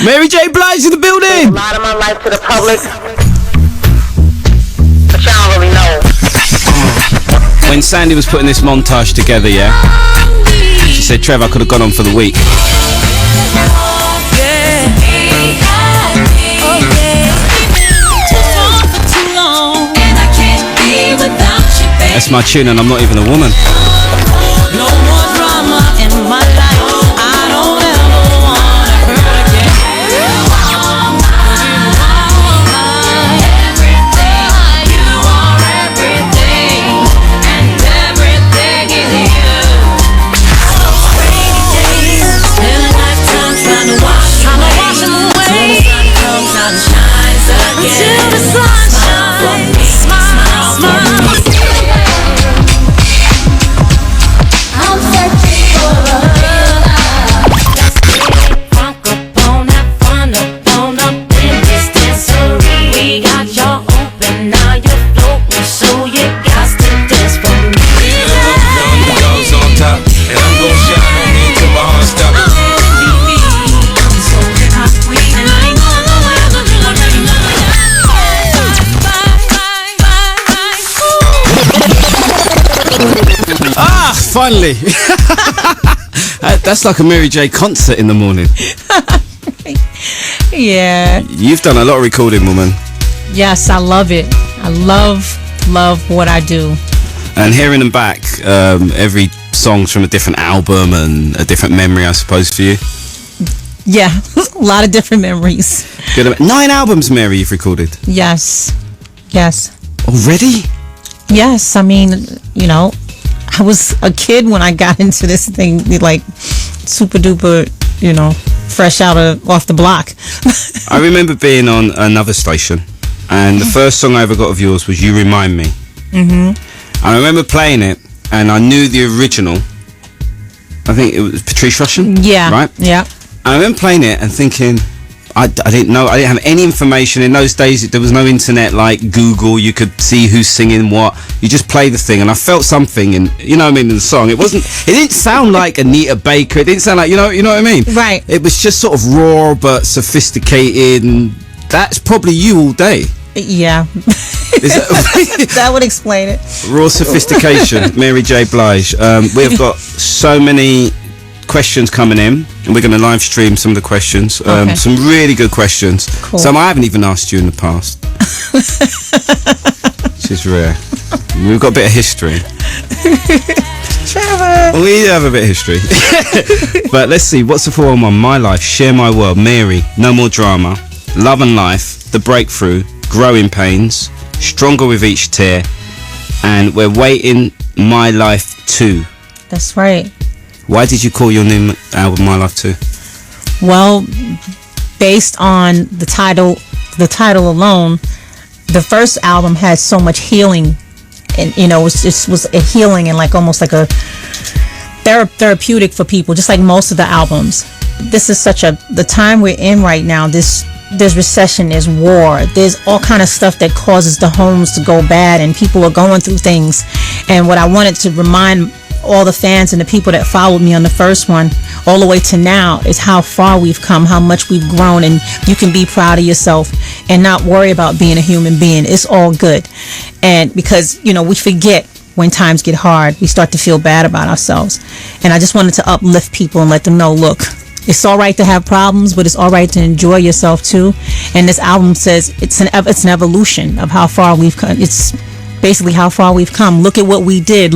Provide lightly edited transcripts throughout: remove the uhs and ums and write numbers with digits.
Mary J. Blige in the building. A lot of my life to the public, but y'all don't really know. When Sandy was putting this montage together, yeah, she said, Trev, I could have gone on for the week. That's my tune, and I'm not even a woman. No more drama in my life. I don't ever wanna hurt again. Everything, you are everything, and everything is you. Rainy days, living lifetime trying to wash them away. Till the sun comes out and shines again. Until the sun shines, smile for me. Finally. That's like a Mary J concert in the morning. Yeah. You've done a lot of recording, woman. Yes, I love it. I love what I do. And hearing them back, every song's from a different album and a different memory, I suppose, for you. Yeah, a lot of different memories. Good. 9 albums, Mary, you've recorded. Yes. Already? Yes, I mean, you know, I was a kid when I got into this thing, like super duper, you know, fresh off the block. I remember being on another station, and the first song I ever got of yours was You Remind Me. Mm-hmm. I remember playing it, and I knew the original. I think it was Patrice Rushen. Yeah. Right? Yeah. I remember playing it and thinking, I didn't know, I didn't have any information. In those days, there was no internet like Google. You could see who's singing what. You just play the thing, and I felt something, and you know what I mean, in the song. It didn't sound like Anita Baker. It didn't sound like, you know what I mean? Right. It was just sort of raw but sophisticated, and that's probably you all day. Yeah. That would explain it. Raw sophistication, Mary J. Blige. We've got so many questions coming in, and we're going to live stream some of the questions. Okay. Some really good questions. Cool. Some I haven't even asked you in the past. Which is rare. We've got a bit of history. Trevor. We have a bit of history. But let's see, what's the 411? My Life, Share My World, Mary, No More Drama, Love and Life, The Breakthrough, Growing Pains, Stronger With Each Tear, and We're Waiting, My Life 2. That's right. Why did you call your new album My Life 2? Well, based on the title alone, the first album had so much healing, and you know, it was a healing and like almost like a therapeutic for people, just like most of the albums. This is the time we're in right now. There's recession, there's war, there's all kind of stuff that causes the homes to go bad, and people are going through things. And what I wanted to remind all the fans and the people that followed me on the first one all the way to now is how far we've come, how much we've grown, and you can be proud of yourself and not worry about being a human being. It's all good. And because, you know, we forget when times get hard, we start to feel bad about ourselves. And I just wanted to uplift people and let them know, look, it's all right to have problems, but it's all right to enjoy yourself too. And this album says it's an evolution of how far we've come. It's basically how far we've come. Look at what we did.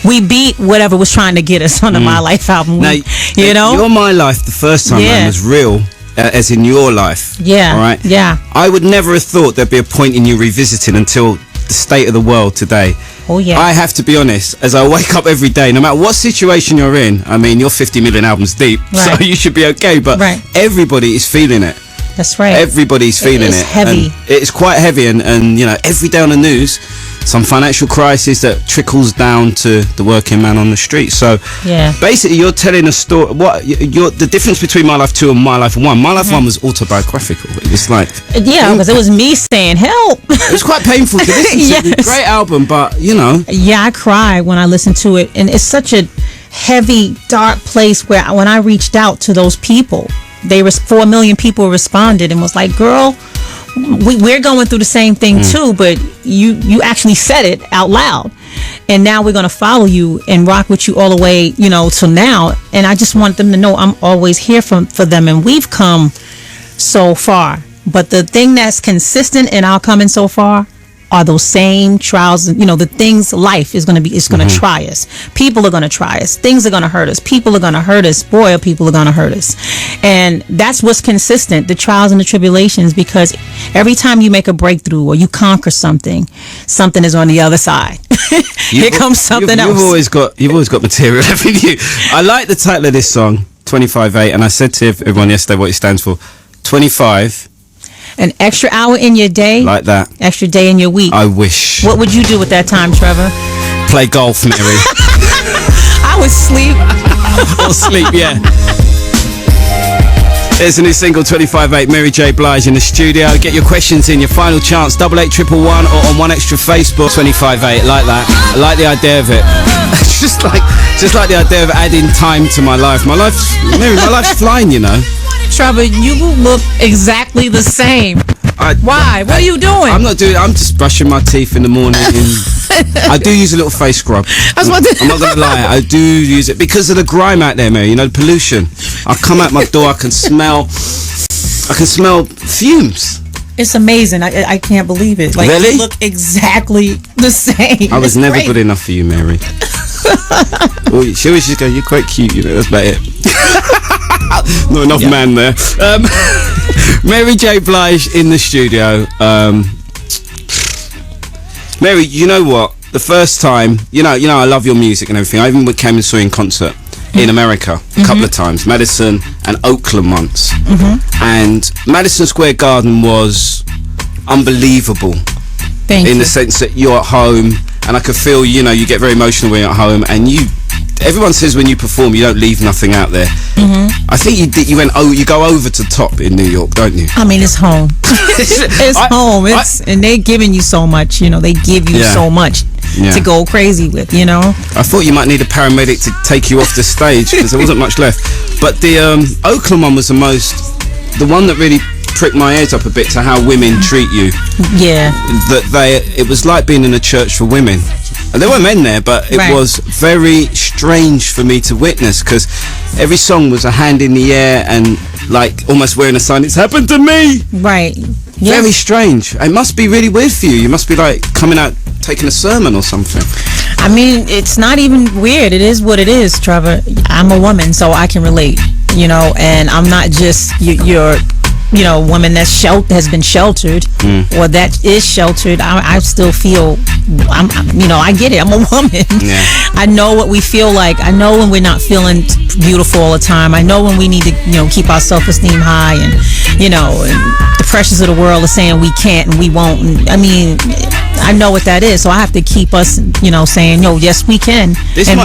We beat whatever was trying to get us on the My Life album. Now, you know, your My Life the first time around was real, as in your life. Yeah. All right. Yeah. I would never have thought there'd be a point in you revisiting until the state of the world today. Oh yeah. I have to be honest, as I wake up every day, no matter what situation you're in, I mean, you're 50 million albums deep, right. so you should be okay, but everybody is feeling it. That's right. Everybody's feeling it. It's heavy. And it's quite heavy, and you know, every day on the news, some financial crisis that trickles down to the working man on the street. So basically, you're telling a story. The difference between My Life 2 and My Life 1? My Life 1 was autobiographical. It was like because it was me saying help. It was quite painful to listen to. Yes. Great album, but you know. Yeah, I cried when I listened to it, and it's such a heavy, dark place where when I reached out to those people, 4 million people responded and was like, girl, we're going through the same thing too, but you actually said it out loud, and now we're going to follow you and rock with you all the way, till now. And I just want them to know I'm always here for them, and we've come so far. But the thing that's consistent in our coming so far are those same trials. The things life is going to try us. People are going to try us. Things are going to hurt us. People are going to hurt us. Boy, are people are going to hurt us. And that's what's consistent, the trials and the tribulations, because every time you make a breakthrough or you conquer something is on the other side. Here comes something else. You've always got material, haven't you? I like the title of this song, 25-8, and I said to everyone yesterday what it stands for. 25. An extra hour in your day. Like that. Extra day in your week. I wish. What would you do with that time, Trevor? Play golf, Mary. I would sleep. Or sleep, yeah. There's a new single, 25-8, Mary J. Blige in the studio. Get your questions in, your final chance, 881111 or on One Extra Facebook. 25-8, like that. I like the idea of it. just like the idea of adding time to my life. Mary, my life's flying, Trevor, you look exactly the same. Why? What are you doing? I'm just brushing my teeth in the morning. I do use a little face scrub. I'm not going to lie. I do use it because of the grime out there, Mary. The pollution. I come out my door, I can smell fumes. It's amazing. I can't believe it. Like, really? You look exactly the same. I was never good enough for you, Mary. She always just go, you're quite cute, that's about it. Not enough man there. Mary J. Blige in the studio. Mary, you know what? The first time, I love your music and everything. I even came and saw you in concert in America a couple of times, Madison and Oakland once. And Madison Square Garden was unbelievable. In the sense that you're at home, and I could feel, you get very emotional when you're at home, and everyone says when you perform you don't leave nothing out there. I think you go over to top in New York, don't you? I mean, it's home. It's home. And they're giving you so much, they give you so much to go crazy with, I thought you might need a paramedic to take you off the stage because there wasn't much left. But the Oakland one was the one that really pricked my ears up a bit to how women treat you. Yeah. It was like being in a church for women. And there were men there, but it was very strange for me to witness because every song was a hand in the air and like almost wearing a sign, it's happened to me. Right. Yeah. Very strange. It must be really weird for you. You must be like coming out taking a sermon or something. I mean, it's not even weird. It is what it is, Trevor. I'm a woman, so I can relate, and I'm not just your woman has been sheltered or that is sheltered. I still feel, I get it. I'm a woman. Yeah. I know what we feel like. I know when we're not feeling beautiful all the time. I know when we need to, keep our self-esteem high and, and the pressures of the world are saying we can't and we won't. And, I mean, I know what that is. So I have to keep us, saying, yes, we can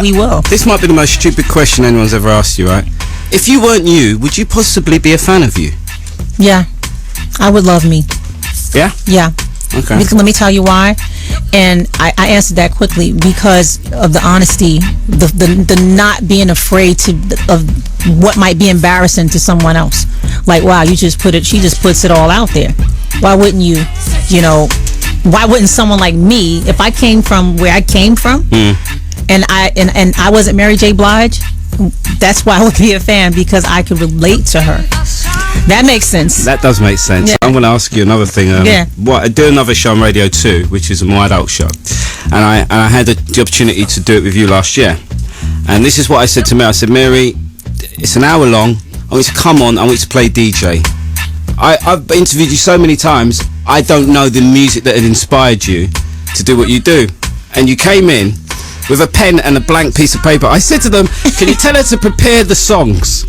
we will. This might be the most stupid question anyone's ever asked you, right? If you weren't you, would you possibly be a fan of you? Yeah, I would love me. Yeah? Yeah. Okay. Because let me tell you why. And I answered that quickly because of the honesty, the not being afraid of what might be embarrassing to someone else. Like, wow, she just puts it all out there. Why wouldn't you, why wouldn't someone like me, if I came from where I came from and I wasn't Mary J. Blige, that's why I would be a fan, because I could relate to her. That makes sense. That does make sense. Yeah. I'm going to ask you another thing. I do another show on Radio 2, which is a more adult show, and I had the opportunity to do it with you last year. And this is what I said to Mary. I said, Mary, it's an hour long. I want you to come on. I want you to play DJ. I've interviewed you so many times. I don't know the music that had inspired you to do what you do. And you came in with a pen and a blank piece of paper. I said to them, can you tell her to prepare the songs?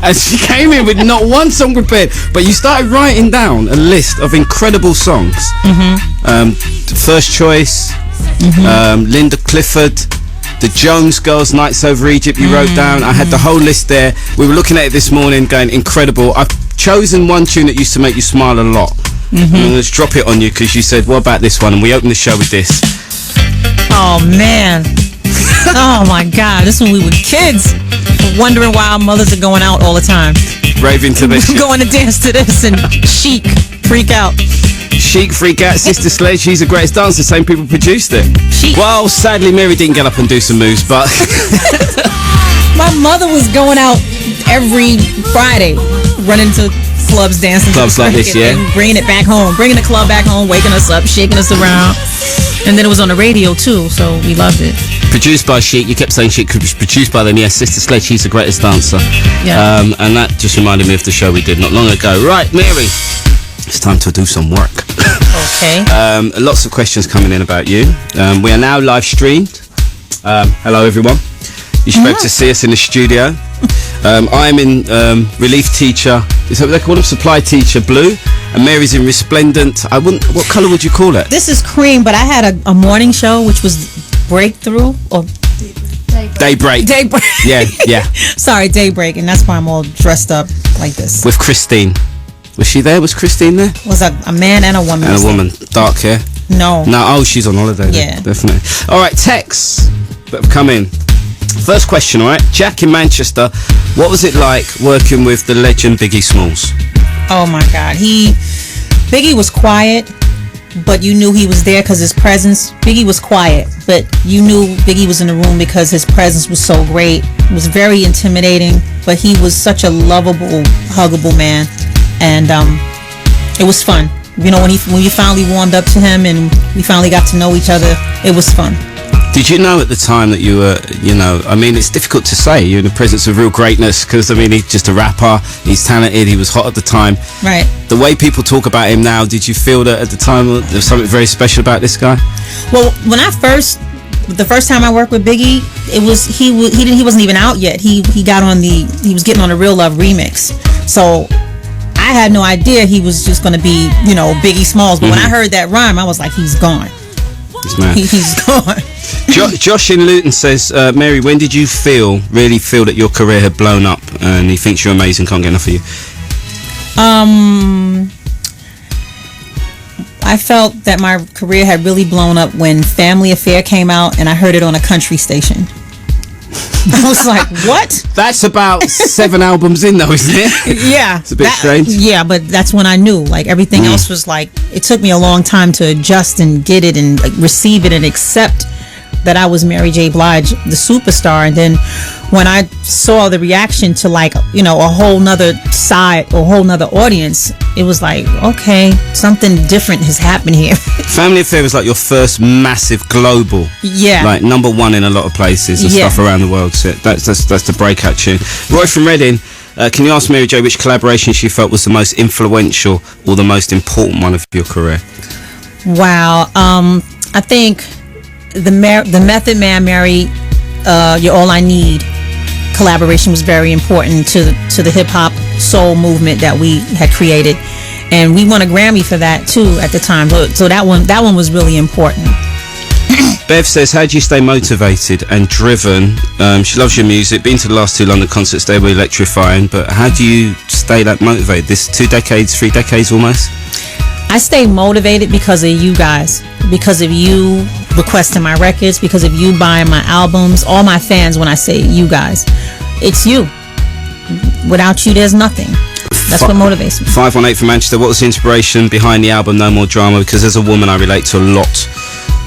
And she came in with not one song prepared, but you started writing down a list of incredible songs. First Choice, Linda Clifford, the Jones Girls, Nights Over Egypt, you wrote down. I had the whole list there. We were looking at it this morning going, incredible. I've chosen one tune that used to make you smile a lot. I'm going to drop it on you because you said, what about this one? And we opened the show with this. Oh, man. Oh, my God. This is when we were kids, wondering why our mothers are going out all the time. raving to this. Going to dance to this and Chic freak out. Chic freak out, Sister Sledge, she's the greatest dancer, same people produced it. Chic. Well, sadly Mary didn't get up and do some moves, but My mother was going out every Friday, running to clubs, dancing. Clubs like this, yeah. And bringing it back home, bringing the club back home, waking us up, shaking us around. And then it was on the radio too, so we loved it. produced by Chic. You kept saying Chic, produced by them. Yes, Sister Sledge, she's the greatest dancer. Yeah. And that just reminded me of the show we did not long ago. Right, Mary, it's time to do some work. Okay. Lots of questions coming in about you. We are now live streamed. Hello, everyone. You should be able to see us in the studio. I'm in relief teacher. Is that what they call them? Supply teacher blue. And Mary's in resplendent. What colour would you call it? This is cream, but I had a morning show which was Breakthrough or Daybreak. Daybreak. Yeah. Sorry, Daybreak, and that's why I'm all dressed up like this. With Christine. Was she there? Was Christine there? Was a man and a woman. And a woman. Dark hair. No. Oh, she's on holiday. Yeah. Definitely. All right, texts that have come in. First question, all right. Jack in Manchester. What was it like working with the legend Biggie Smalls? Oh my God. Biggie was quiet, but you knew he was there because his presence. Biggie was quiet, but you knew Biggie was in the room because his presence was so great. It was very intimidating, but he was such a lovable, huggable man, and it was fun. You know, when you finally warmed up to him and we finally got to know each other, it was fun. Did you know at the time that you were, it's difficult to say, you're in the presence of real greatness because, he's just a rapper, he's talented, he was hot at the time. Right. The way people talk about him now, did you feel that at the time there was something very special about this guy? Well, the first time I worked with Biggie, he wasn't even out yet. He was getting on the Real Love remix. So I had no idea he was just going to be, Biggie Smalls. But when I heard that rhyme, I was like, he's gone. He's mad. He's gone. Josh in Luton says, Mary, when did you really feel that your career had blown up and he thinks you're amazing, can't get enough of you? I felt that my career had really blown up when Family Affair came out and I heard it on a country station. I was like, what? That's about 7 albums in though, isn't it? Yeah. It's a bit strange. Yeah, but that's when I knew. Like, everything else was like, it took me a long time to adjust and get it and receive it and accept that I was Mary J. Blige, the superstar. And then when I saw the reaction to a whole nother side or a whole nother audience, it was like, okay, something different has happened here. Family Affair was like your first massive global, like number one in a lot of places and stuff around the world. So that's the breakout tune. Roy from Reading, can you ask Mary J which collaboration she felt was the most influential or the most important one of your career? Wow, I think the Method Man Mary, You're All I Need collaboration was very important to the hip hop soul movement that we had created, and we won a Grammy for that too at the time. So that one was really important. Bev says, how do you stay motivated and driven? She loves your music. Been to the last 2 London concerts, they were electrifying. But how do you stay that motivated? This 3 decades almost. I stay motivated because of you guys, because of you requesting my records, because of you buying my albums, all my fans. When I say you guys, it's you. Without you, there's nothing. That's what motivates me. 518 from Manchester. What was the inspiration behind the album No More Drama? Because as a woman, I relate to a lot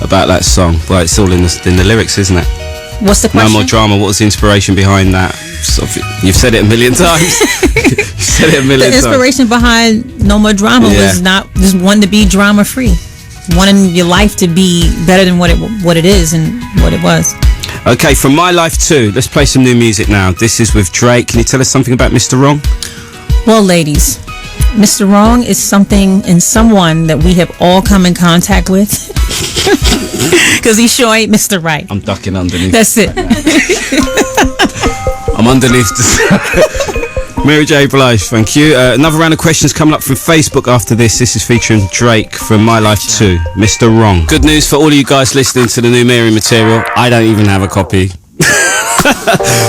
about that song. Well, it's all in the lyrics, isn't it? What's the question? No More Drama. What was the inspiration behind that? You've said it a million times. The inspiration behind No More Drama was not just wanting to be drama free, wanting your life to be better than what it is and what it was. Okay, from My Life Too, let's play some new music now. This is with Drake. Can you tell us something about Mr. Wrong? Well, ladies, Mr. Wrong is something and someone that we have all come in contact with. Because he sure ain't Mr. Right. I'm ducking underneath. That's it. I'm underneath. Mary J. Blige, thank you. Another round of questions coming up from Facebook after this. This is featuring Drake from My Life 2, Mr. Wrong. Good news for all of you guys listening to the new Mary material. I don't even have a copy.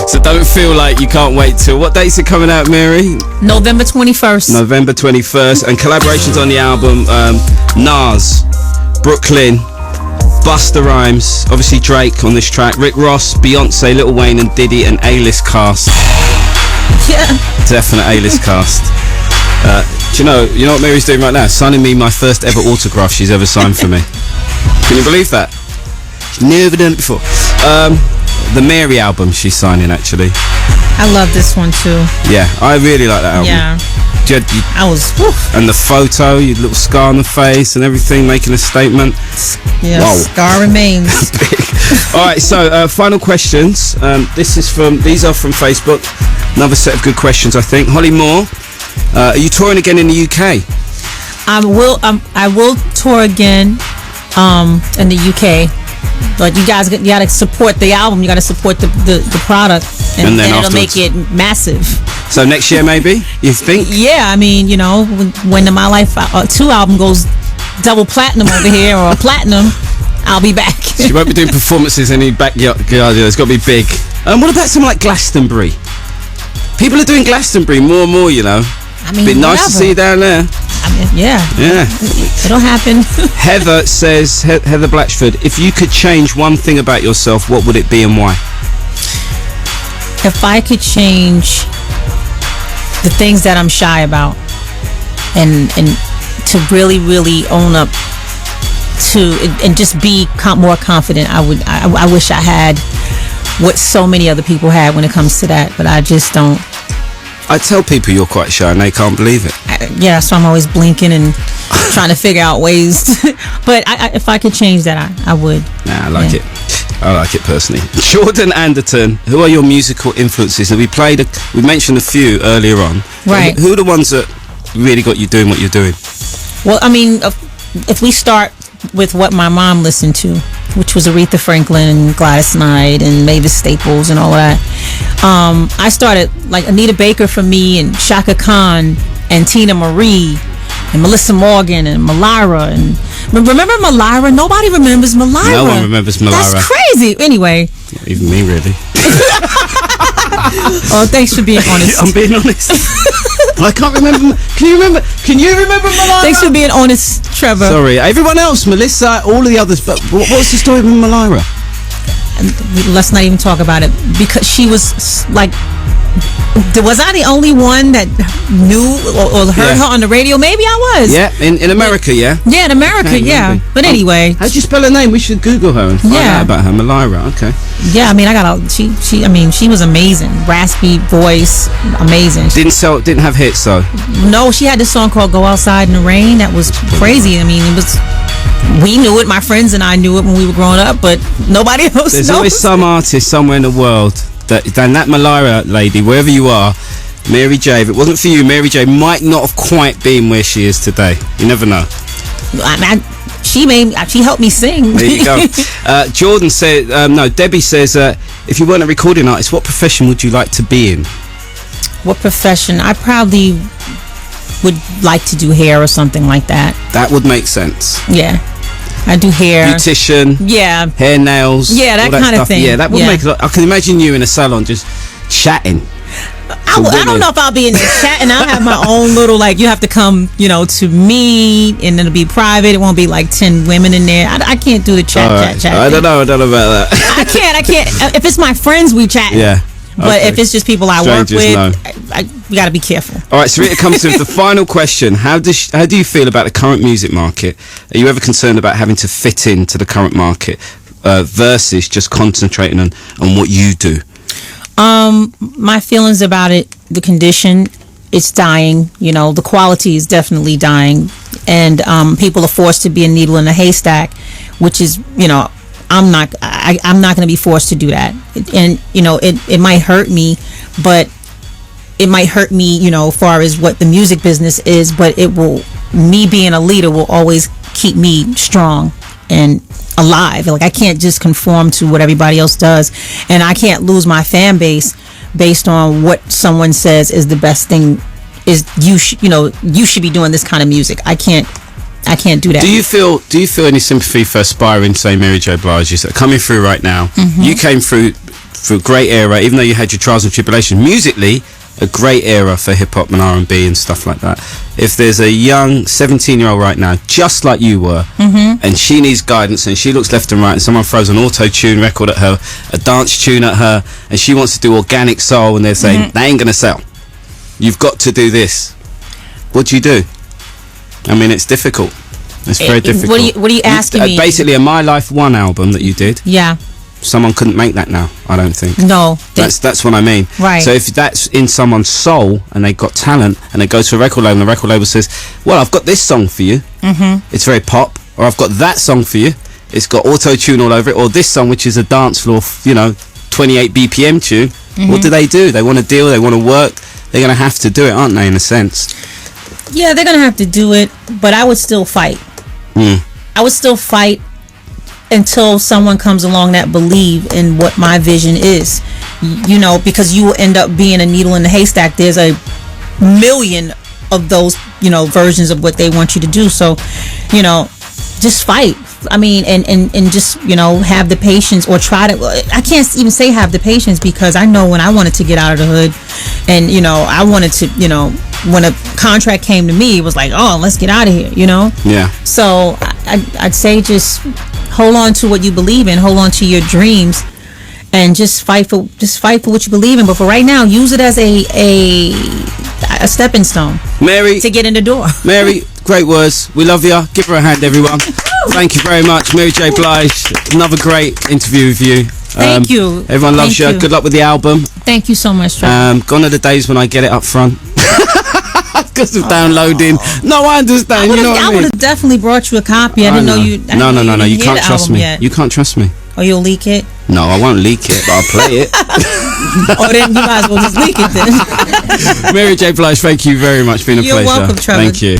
So don't feel like you can't wait till... What date's it coming out, Mary? November 21st. November 21st. And collaborations on the album, Nas, Brooklyn, Busta Rhymes, obviously Drake on this track, Rick Ross, Beyonce, Lil Wayne and Diddy, and A-list cast. Yeah. Definite A-list cast. Do you know what Mary's doing right now? Signing me my first ever autograph she's ever signed for me. Can you believe that? She's never done it before. The Mary album she's signing, actually. I love this one too. Yeah, I really like that album. Yeah. I was. Woof. And the photo, your little scar on the face and everything, making a statement. Yeah, Whoa. scar remains. All right, so final questions. These are from Facebook. Another set of good questions, I think. Holly Moore, are you touring again in the UK? I will tour again in the UK. But you gotta support the album. You gotta support the product, and then it'll make it massive. So next year, maybe, you think? Yeah, I mean, when the My Life 2 album goes double platinum over here or platinum, I'll be back. She won't be doing performances in any backyard. It's got to be big. What about something like Glastonbury? People are doing Glastonbury more and more. I mean, be nice to see you down there. I mean, yeah. It'll happen. Heather says, Heather Blatchford, if you could change one thing about yourself, what would it be and why? If I could change the things that I'm shy about, and to really own up to and just be more confident, I wish I had what so many other people had when it comes to that, but I just don't. I tell people you're quite shy and they can't believe it. Yeah, so I'm always blinking and trying to figure out ways but if I could change that, I would. Nah, I like it. I like it personally. Jordan Anderton, who are your musical influences? And we mentioned a few earlier on. Right. Who are the ones that really got you doing what you're doing? Well, I mean, if we start with what my mom listened to, which was Aretha Franklin, Gladys Knight, and Mavis Staples, and all of that. I started like Anita Baker for me, and Shaka Khan, and Tina Marie, and Melissa Morgan, and Malira. And remember Malira? Nobody remembers Malira. No one remembers Malira. That's crazy. Anyway. Not even me, really. Oh, thanks for being honest. I'm being honest. I can't remember. Can you remember Malira? Thanks for being honest, Trevor. Sorry. Everyone else, Melissa, all of the others. But what's the story with Malira? Let's not even talk about it, because she was like, was I the only one that knew or heard her on the radio? Maybe I was. Yeah, in America, yeah? Yeah, in America, yeah. But anyway. How'd you spell her name? We should Google her and find out about her. Malira, okay. Yeah, I mean, she was amazing. Raspy voice, amazing. Didn't have hits, though? No, she had this song called Go Outside in the Rain. That was crazy. I mean, we knew it, my friends and I knew it when we were growing up, but nobody else knows. There's always some artist somewhere in the world that Malira lady, wherever you are, Mary J, if it wasn't for you, Mary J might not have quite been where she is today. You never know. She helped me sing. There you go. Jordan said, Debbie says, if you weren't a recording artist, what profession would you like to be in? What profession? I probably would like to do hair or something like that. That would make sense. Yeah. I do hair. Beautician. Yeah. Hair, nails. Yeah, that kind of thing. Yeah, that would make a lot. I can imagine you in a salon just chatting. I don't know if I'll be in there chatting. I'll have my own little, like, you have to come, to me, and it'll be private. It won't be like 10 women in there. I can't do the chat. I don't know about that. I can't. If it's my friends, we chat. Yeah. But if it's just people I work with, we got to be careful. All right, so it comes to the final question. How do you feel about the current music market? Are you ever concerned about having to fit into the current market versus just concentrating on what you do? My feelings about it, the condition, it's dying. The quality is definitely dying. And people are forced to be a needle in a haystack, which is, I'm not going to be forced to do that. And, it might hurt me, but it might hurt me, as far as what the music business is, but me being a leader will always keep me strong and alive. Like, I can't just conform to what everybody else does, and I can't lose my fan base based on what someone says is the best thing. Is you should be doing this kind of music. I can't do that. Do you feel any sympathy for aspiring, say, Mary J. Blige that are coming through right now? Mm-hmm. You came through a great era, even though you had your trials and tribulations. Musically, a great era for hip hop and R&B and stuff like that. If there's a young 17-year-old right now, just like you were, and she needs guidance, and she looks left and right, and someone throws an auto-tune record at her, a dance tune at her, and she wants to do organic soul, and they're saying, that ain't gonna sell. You've got to do this. What do you do? I mean, it's difficult. It's very difficult. What are you asking me? Basically, a My Life 1 album that you did. Yeah. Someone couldn't make that now, I don't think. No. That's what I mean. Right. So if that's in someone's soul and they got talent and they go to a record label and the record label says, well, I've got this song for you. It's very pop. Or I've got that song for you. It's got auto-tune all over it. Or this song, which is a dance floor, 28 BPM tune. What do? They want to deal, they want to work. They're going to have to do it, aren't they, in a sense? Yeah, they're going to have to do it, but I would still fight. I would still fight until someone comes along that believe in what my vision is, because you will end up being a needle in the haystack. There's a million of those versions of what they want you to do, so just fight. I mean, and just have the patience, or try to. I can't even say have the patience, because I know when I wanted to get out of the hood, and I wanted to, when a contract came to me, it was like, oh, let's get out of here, Yeah. So I'd say just hold on to what you believe in, hold on to your dreams, and just fight for what you believe in. But for right now, use it as a stepping stone, Mary, to get in the door. Mary, great words. We love you. Give her a hand, everyone. Thank you very much, Mary J. Blige. Another great interview with you. Thank you. Everyone loves you. Good luck with the album. Thank you so much, Trevor. Gone are the days when I get it up front. Because of downloading. No, I understand. I would have definitely brought you a copy. I didn't know you. No. You can't trust me. Yet. You can't trust me. Or you'll leak it? No, I won't leak it, but I'll play it. Oh, then you might as well just leak it then. Mary J. Blige, thank you very much. It's been a pleasure. You're welcome, Trevor. Thank you.